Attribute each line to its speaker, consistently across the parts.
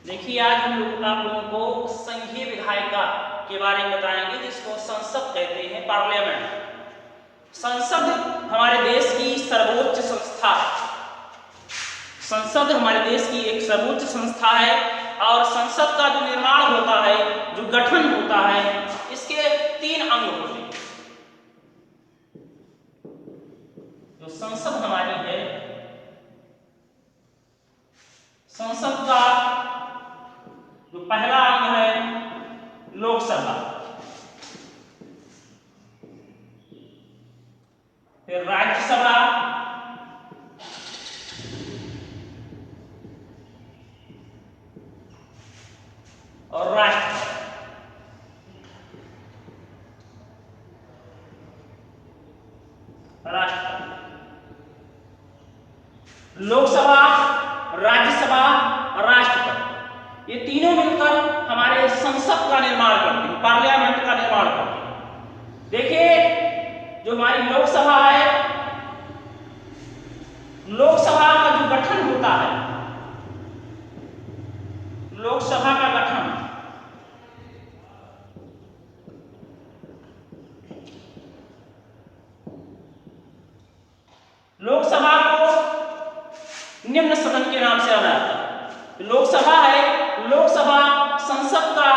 Speaker 1: देखिए आज हम लोग आप लोगों को संघीय विधायिका के बारे में बताएंगे, जिसको संसद कहते हैं, पार्लियामेंट। संसद हमारे देश की सर्वोच्च संस्था है। संसद हमारे देश की एक सर्वोच्च संस्था है और संसद का जो निर्माण होता है, जो गठन होता है, इसके 3 अंग होते हैं। जो संसद हमारी है, संसद का जो पहला अंग है लोकसभा, फिर राज्यसभा, और राष्ट्रपति। लोकसभा, राज्यसभा और राष्ट्रपति, ये तीनों मिलकर हमारे संसद का निर्माण करते हैं, पार्लियामेंट का निर्माण करते हैं। देखिए जो हमारी लोकसभा है, लोकसभा का जो गठन होता है, लोकसभा का गठन लोकसभा को निम्न सदन के नाम से जाना जाता है। लोकसभा है, लोकसभा संसद का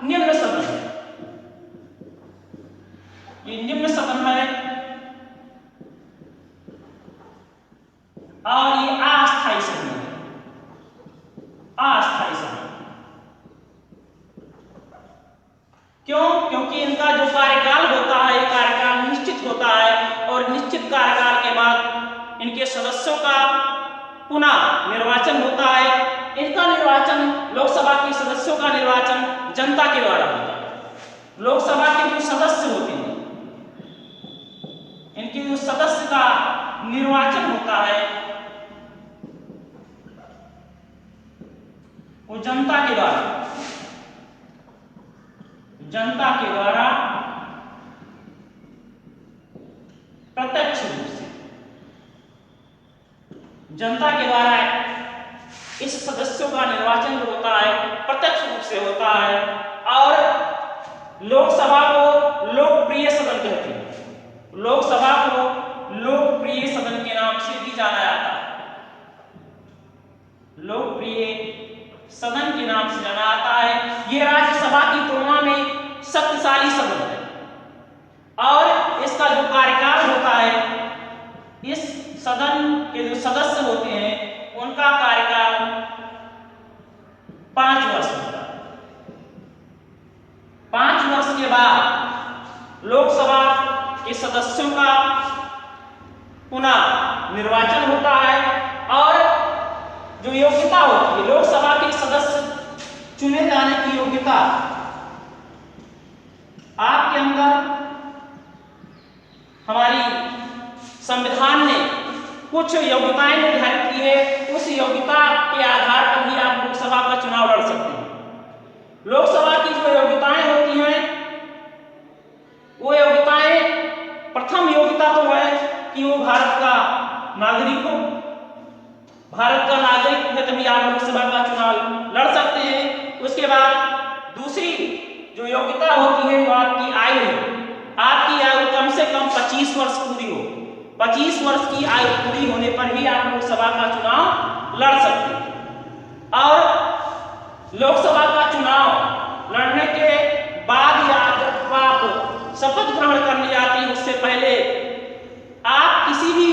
Speaker 1: निम्न सदन है। ये निम्न सदन है और ये अस्थायी सदन है। अस्थायी सदन क्यों? क्योंकि इनका जो कार्यकाल होता है, कार्यकाल निश्चित होता है और निश्चित कार्यकाल के बाद इनके सदस्यों का पुनः निर्वाचन होता है। इनका निर्वाचन, लोकसभा के सदस्यों का निर्वाचन जनता के द्वारा होता है। लोकसभा के जो सदस्य होते हैं, इनके जो सदस्य का निर्वाचन होता है, वो जनता के द्वारा प्रत्यक्ष रूप से जनता के द्वारा इस सदस्यों का निर्वाचन जो होता है प्रत्यक्ष रूप से होता है। और लोकसभा को लोकप्रिय सदन कहते हैं। लोकसभा को लोकप्रिय सदन के नाम से भी जाना जाता है। लोकप्रिय सदन के नाम से जाना जाता है। यह राज्यसभा की तुलना में शक्तिशाली सदन है और इसका जो कार्यकाल होता है, इस सदन के जो सदस्य होते हैं उनका कार्यकाल 5 वर्ष होता है। 5 वर्ष के बाद लोकसभा के सदस्यों का पुनः निर्वाचन होता है और जो योग्यता होती है, लोकसभा के सदस्य चुने जाने की योग्यता, आपके अंदर हमारी संविधान ने कुछ योग्यताएं निर्धारित की है। उस योग्यता के आधार पर ही आप लोकसभा का चुनाव लड़ सकते हैं। लोकसभा की जो योग्यताएं होती हैं, वो योग्यताएं, प्रथम योग्यता तो है कि वो भारत का नागरिक हो। भारत का नागरिक है तभी आप लोकसभा का चुनाव लड़ सकते हैं। उसके बाद दूसरी जो योग्यता होती है वो आपकी आयु है। आपकी आयु कम से कम 25 वर्ष पूरी हो। 25 वर्ष की आयु पूरी होने पर ही आप लोकसभा का चुनाव लड़ सकते हैं। और लोकसभा का चुनाव लड़ने के बाद या जब आप शपथ ग्रहण करने जाते हैं, उससे पहले आप किसी भी,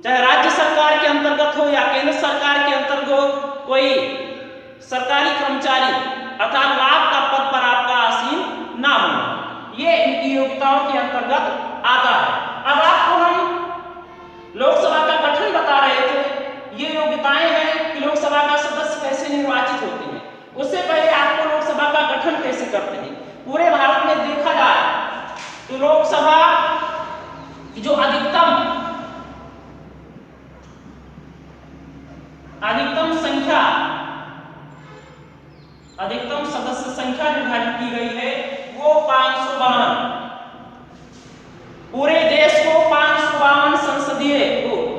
Speaker 1: चाहे राज्य सरकार के अंतर्गत हो या केंद्र सरकार के अंतर्गत कोई सरकारी कर्मचारी अर्थात लाभ का पद पर आपका आसीन ना हो, ये इनकी योग्यताओं के अंतर्गत आता है। अब आपको हम लोकसभा का गठन बता रहे थे। ये योग्यताएं हैं कि लोकसभा का सदस्य कैसे निर्वाचित होते हैं। उससे पहले आपको लोकसभा का गठन कैसे करते हैं। पूरे भारत में देखा जाए तो लोकसभा की जो अधिकतम सदस्य संख्या निर्धारित की गई है, वो 552। पूरे देश को 552 संसदीय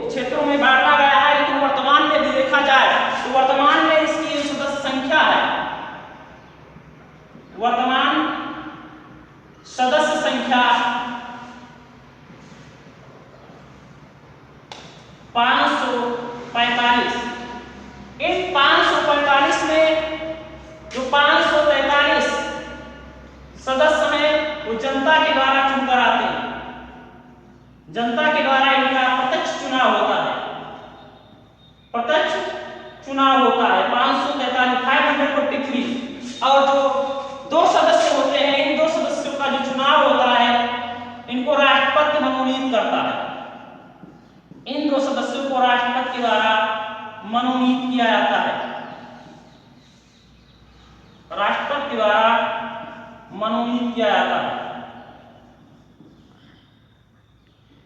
Speaker 1: क्षेत्रों में बांटा गया है। लेकिन वर्तमान में भी देखा जाए तो वर्तमान में इसकी सदस्य सदस्य हैं वो जनता के द्वारा चुनकर आते हैं, जनता के द्वारा इनका प्रत्यक्ष चुनाव होता है, प्रत्यक्ष चुनाव होता है 543 और जो 2 सदस्य होते हैं, इन 2 सदस्यों का जो चुनाव होता है इनको राष्ट्रपति मनोनीत करता है, इन 2 सदस्यों को राष्ट्रपति के द्वारा मनोनीत किया जाता है, राष्ट्रपति द्वारा मनोनीत किया जाता है।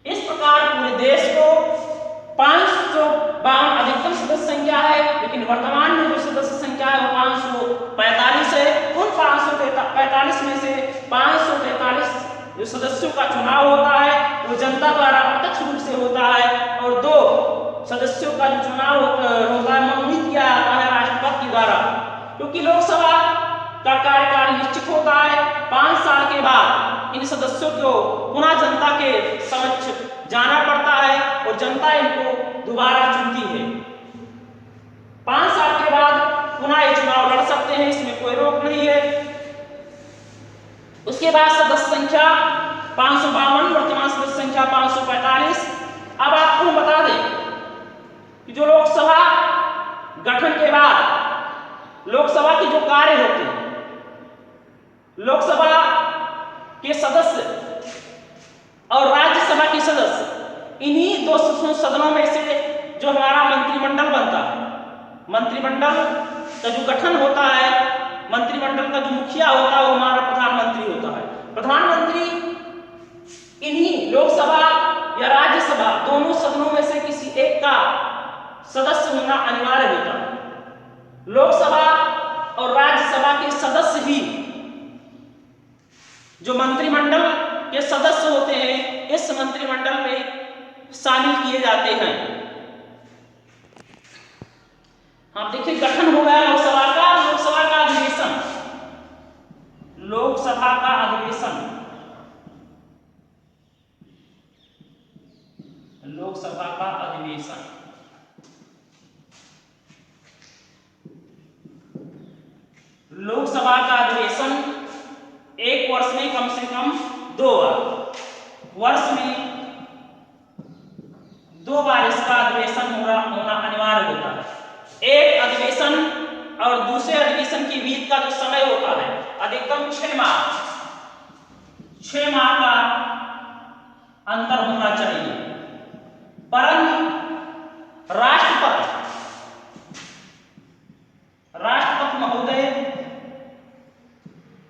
Speaker 1: इस प्रकार पूरे देश को 552 अधिकतम सदस्य संख्या है, लेकिन वर्तमान में जो सदस्य संख्या है वो 545 है। उन 545 में से 543 जो सदस्यों का चुनाव होता है वो जनता द्वारा प्रत्यक्ष रूप से होता है और 2 सदस्यों का जो चुनाव होता है मनोनीत किया जाता है राष्ट्रपति द्वारा। क्योंकि लोकसभा का कार्यकाल निश्चित होता है, 5 साल के बाद इन सदस्यों को पुनः जनता के समक्ष जाना पड़ता है और जनता इनको दोबारा चुनती है। 5 साल के बाद पुनः ये चुनाव लड़ सकते हैं, इसमें कोई रोक नहीं है। उसके बाद सदस्य संख्या 552, वर्तमान सदस्य संख्या 545। अब आपको बता दें कि जो लोकसभा गठन के बाद लोकसभा के जो कार्य होते हैं, लोकसभा के सदस्य और राज्यसभा के सदस्य, इन्हीं 2 सदनों में से जो हमारा मंत्रिमंडल बनता है, मंत्रिमंडल का जो गठन होता है, मंत्रिमंडल का जो मुखिया होता है वो हमारा प्रधानमंत्री होता है। प्रधानमंत्री इन्हीं लोकसभा या राज्यसभा दोनों सदनों में से किसी एक का सदस्य होना अनिवार्य होता है। लोकसभा और राज्यसभा के सदस्य ही जो मंत्रिमंडल के सदस्य होते हैं, इस मंत्रिमंडल में शामिल किए जाते हैं। आप देखिए, गठन हो गया लोकसभा का, लोकसभा का अधिवेशन, लोकसभा का अधिवेशन, लोकसभा का अधिवेशन, लोकसभा का अधिवेशन 1 वर्ष में कम से कम 2 बार, वर्ष में 2 बार इसका अधिवेशन होना अनिवार्य होता है। एक अधिवेशन और दूसरे अधिवेशन के बीच का जो समय होता है अधिकतम 6 माह, 6 माह का अंतर होना चाहिए। परंतु राष्ट्रपति महोदय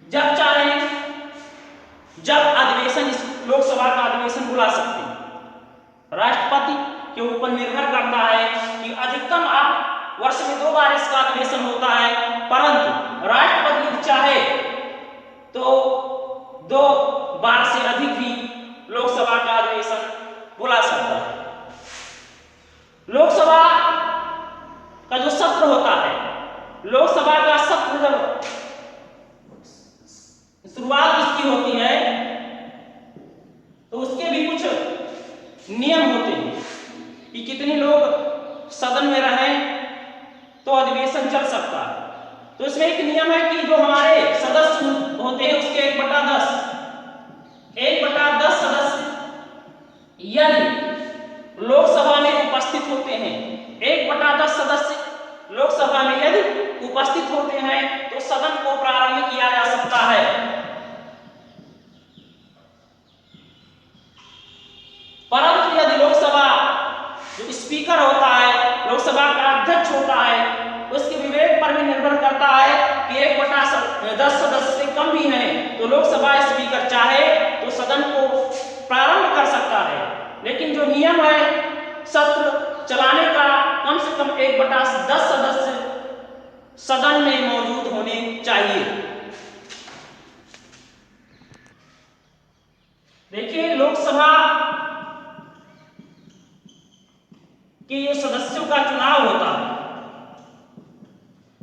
Speaker 1: जब चाहे जब अधिवेशन, इस लोकसभा का अधिवेशन बुला सकते हैं। राष्ट्रपति के ऊपर निर्भर करता है कि अधिकतम आप वर्ष में 2 बार इसका अधिवेशन होता है, परंतु राष्ट्रपति यदि चाहे तो 2 बार से अधिक भी लोकसभा का अधिवेशन बुला सकता है। लोकसभा का जो सत्र होता है, लोकसभा का सत्र जब शुरुआत इसकी होती है तो उसके भी कुछ नियम होते हैं कि कितने लोग सदन में रहें तो अधिवेशन चल सकता है। तो इसमें एक नियम है कि जो हमारे सदस्य होते हैं उसके 1/10 सदस्य यदि लोकसभा में उपस्थित होते हैं, 1/10 सदस्य लोकसभा में यदि उपस्थित होते हैं तो सदन को प्रारंभ किया जा सकता है। परंतु यदि लोकसभा जो स्पीकर होता है, लोकसभा का अध्यक्ष होता है, उसके विवेक पर भी निर्भर करता है कि 1/10 सदस्य से कम भी हैं तो लोकसभा स्पीकर चाहे तो सदन को प्रारंभ कर सकता है। लेकिन जो नियम है सत्र चलाने का, कम से कम 1/10 सदस्य सदन में मौजूद होने चाहिए। देखिए, लोकसभा के ये सदस्यों का चुनाव होता है।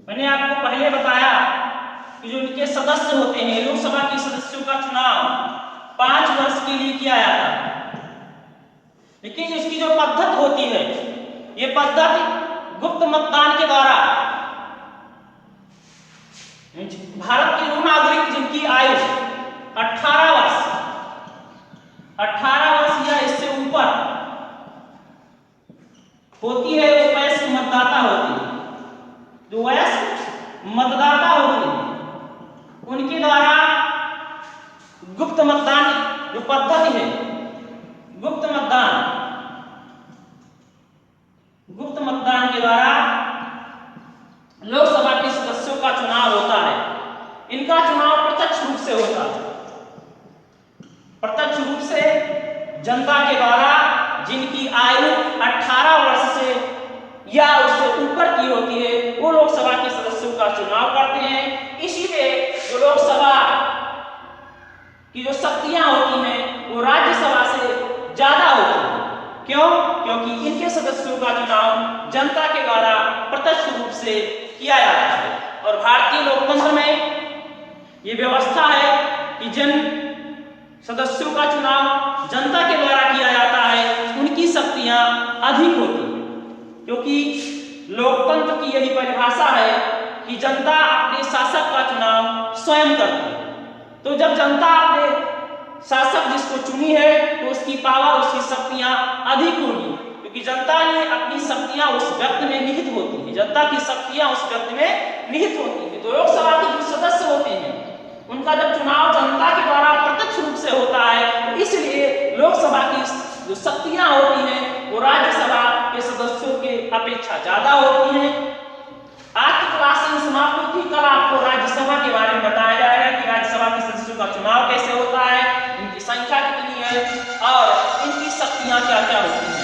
Speaker 1: मैंने आपको पहले बताया कि जो इनके सदस्य होते हैं, लोकसभा के सदस्यों का चुनाव 5 वर्ष के लिए किया जाता है। लेकिन इसकी जो पद्धति होती है, ये पद्धति गुप्त मतदान के द्वारा भारत के वो नागरिक जिनकी आयु जो वयस्क मतदाता होते हैं उनके द्वारा गुप्त मतदान जो पद्धति है, गुप्त मतदान के द्वारा लोकसभा के सदस्यों का चुनाव होता है। इनका चुनाव प्रत्यक्ष रूप से होता है, प्रत्यक्ष रूप से जनता के द्वारा जिनकी आयु 18 वर्ष से या उससे ऊपर की होती है वो लोकसभा के सदस्यों का चुनाव करते हैं। इसीलिए जो लोकसभा की जो शक्तियां होती हैं वो राज्यसभा से ज्यादा होती हैं। क्यों? क्योंकि इनके सदस्यों का चुनाव जनता के द्वारा प्रत्यक्ष रूप से किया जाता है। और भारतीय लोकतंत्र में ये व्यवस्था है कि जिन सदस्यों का चुनाव जनता के द्वारा किया जाता है उनकी शक्तियां अधिक होती हैं, क्योंकि लोकतंत्र की यही परिभाषा है कि जनता अपने शासक का चुनाव स्वयं करती है। तो जब जनता अपने शासक जिसको चुनी है तो उसकी पावर, उसकी शक्तियां अधिक होगी, क्योंकि जनता ने अपनी शक्तियां उस व्यक्ति में निहित होती है, जनता की शक्तियां उस व्यक्ति में निहित होती है। तो लोकसभा के जो सदस्य होते हैं उनका जब चुनाव जनता के द्वारा प्रत्यक्ष रूप से होता है तो इसलिए लोकसभा की जो शक्तियां होती हैं वो राज्यसभा के सदस्यों की अपेक्षा ज्यादा होती हैं। आज की क्लास में समाप्त हुई। कल आपको राज्यसभा के बारे में बताया जाएगा कि राज्यसभा के सदस्यों का चुनाव कैसे होता है, इनकी संख्या कितनी है और इनकी शक्तियां क्या क्या होती हैं।